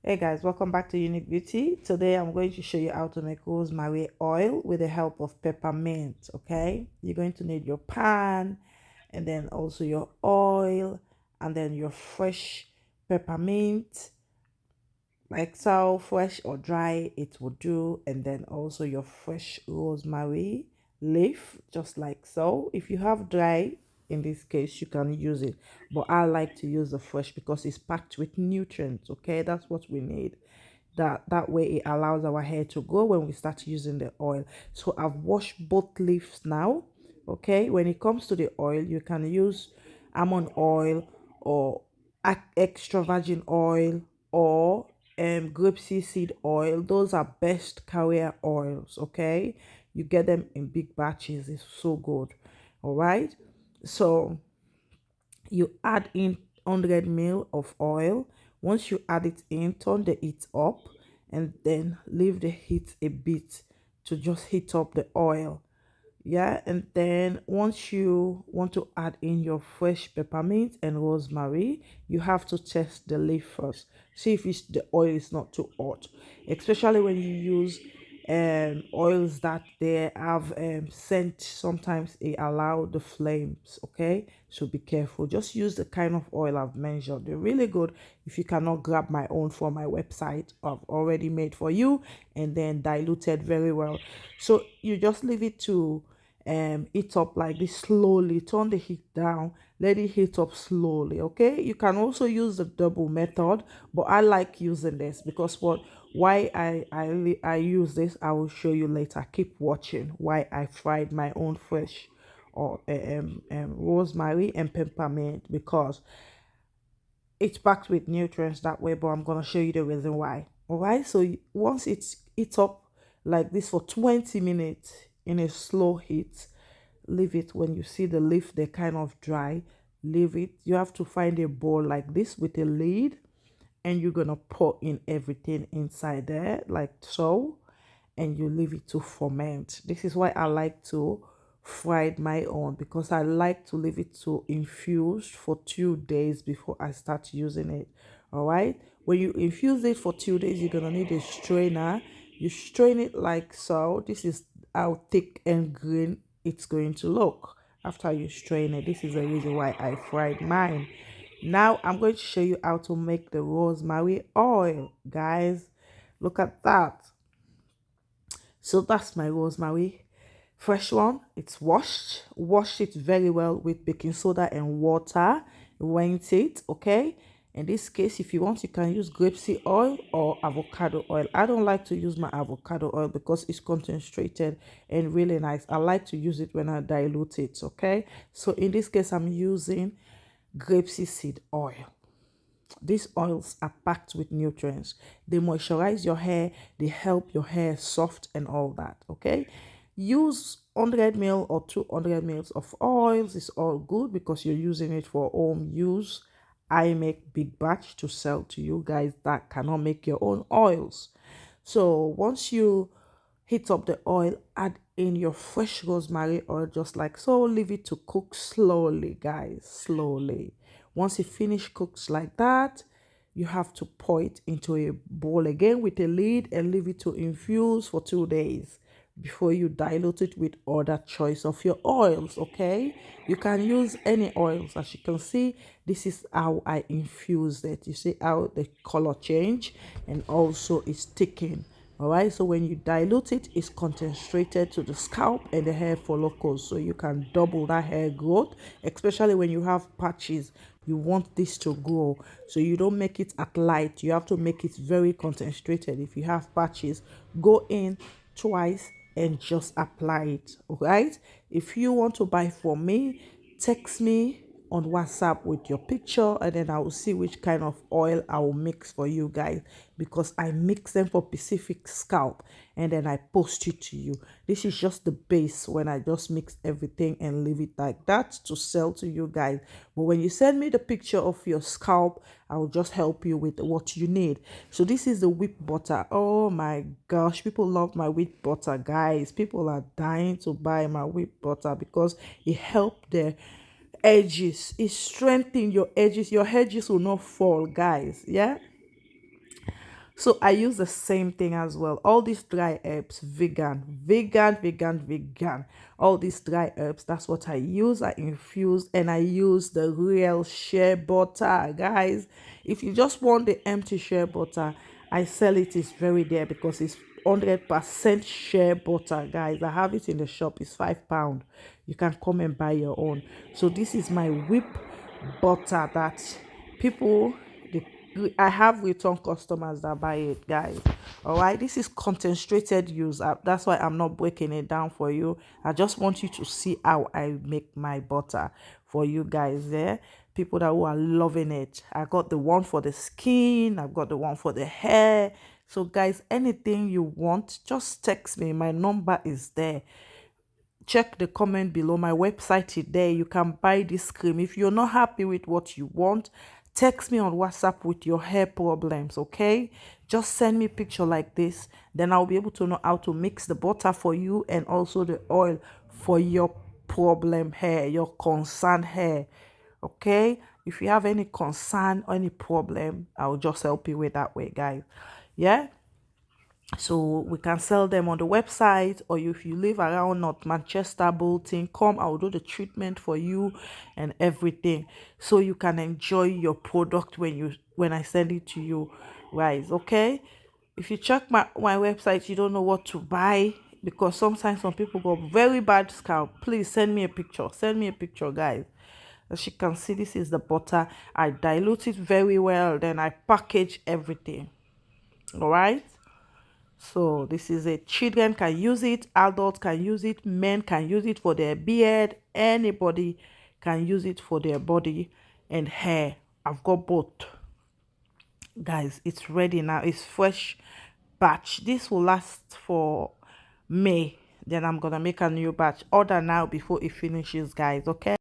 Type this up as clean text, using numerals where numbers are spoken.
Hey guys, welcome back to Unique Beauty. Today I'm going to show you how to make rosemary oil with the help of peppermint. Okay, you're going to need your pan and then also your oil and then your fresh peppermint, like so, fresh or dry it will do, and then also your fresh rosemary leaf, just like so. If you have dry, in this case you can use it, but I like to use the fresh because it's packed with nutrients. Okay, that's what we need. That way it allows our hair to grow when we start using the oil. So I've washed both leaves now. Okay, when it comes to the oil, you can use almond oil or extra virgin oil or grapeseed seed oil. Those are best carrier oils. Okay, you get them in big batches. It's so good. All right, so you add in 100 ml of oil. Once you add it in, turn the heat up and then leave the heat a bit to just heat up the oil. Yeah, and then once you want to add in your fresh peppermint and rosemary, you have to test the leaf first. See if the oil is not too hot, especially when you use oils that they have scent. Sometimes it allow the flames. Okay, so be careful. Just use the kind of oil I've mentioned. They're really good. If you cannot grab my own from my website, I've already made for you and then diluted very well. So you just leave it to heat up like this slowly. Turn the heat down, let it heat up slowly. Okay, you can also use the double method, but I like using this because what why I use this, I will show you later. Keep watching why I fried my own fresh or rosemary and peppermint, because it's packed with nutrients that way, but I'm gonna show you the reason why. All right, so once it's up like this for 20 minutes in a slow heat, leave it. When you see the leaf they're kind of dry, leave it. You have to find a bowl like this with a lid, and you're gonna pour in everything inside there like so, and you leave it to ferment. This is why I like to fry my own, because I like to leave it to infuse for 2 days before I start using it. All right, when you infuse it for 2 days, you're gonna need a strainer. You strain it like so. This is how thick and green it's going to look after you strain it. This is the reason why I fried mine. Now I'm going to show you how to make the rosemary oil, guys. Look at that. So that's my rosemary, fresh one. It's washed it very well with baking soda and water. Rinse it. Okay, in this case, if you want, you can use grapeseed oil or avocado oil. I don't like to use my avocado oil because it's concentrated and really nice. I like to use it when I dilute it. Okay, so in this case, I'm using grapeseed seed oil. These oils are packed with nutrients. They moisturize your hair, they help your hair soft and all that. Okay, use 100 ml or 200 ml of oils. It's all good because you're using it for home use. I make big batch to sell to you guys that cannot make your own oils. So once you heat up the oil, add in your fresh rosemary oil just like so. Leave it to cook slowly, guys, slowly. Once it finish cooks like that, you have to pour it into a bowl again with a lid and leave it to infuse for 2 days before you dilute it with other choice of your oils. Okay, you can use any oils. As you can see, this is how I infuse it. You see how the color change and also it's thickened. All right, so when you dilute it, it's concentrated to the scalp and the hair follicles, so you can double that hair growth, especially when you have patches. You want this to grow, so you don't make it at light. You have to make it very concentrated. If you have patches, go in twice and just apply it. All right, if you want to buy from me, text me on WhatsApp with your picture, and then I will see which kind of oil I will mix for you guys, because I mix them for specific scalp and then I post it to you. This is just the base when I just mix everything and leave it like that to sell to you guys. But when you send me the picture of your scalp, I will just help you with what you need. So this is the whipped butter. Oh my gosh, people love my whipped butter, guys. People are dying to buy my whipped butter because it helped their edges. It strengthens your edges. Your edges will not fall, guys. Yeah, So I use the same thing as well. All these dry herbs, vegan. All these dry herbs, that's what I use. I infuse, and I use the real shea butter, guys. If you just want the empty shea butter, I sell it. It's very there because it's 100% shea butter, guys. I have it in the shop. It's £5. You can come and buy your own. So this is my whip butter that people, I have return customers that buy it, guys. All right, this is concentrated use. That's why I'm not breaking it down for you. I just want you to see how I make my butter for you guys there. People that who are loving it. I got the one for the skin. I've got the one for the hair. So guys, anything you want, just text me. My number is there. Check the comment below. My website is there. You can buy this cream. If you're not happy with what you want, text me on WhatsApp with your hair problems, okay? Just send me a picture like this, then I'll be able to know how to mix the butter for you and also the oil for your problem hair, your concerned hair, okay? If you have any concern or any problem, I'll just help you with that way, guys. Yeah, so we can sell them on the website, or if you live around North Manchester, Bolton, come, I'll do the treatment for you and everything, so you can enjoy your product when I send it to you, guys. Okay, if you check my website, you don't know what to buy because sometimes some people got very bad scalp. Please send me a picture, guys. As you can see, this is the butter. I dilute it very well, then I package everything. All right, so this is it. Children can use it, adults can use it, men can use it for their beard, anybody can use it for their body and hair. I've got both, guys. It's ready now. It's fresh batch. This will last for May. Then I'm gonna make a new batch. Order now before it finishes, guys. Okay.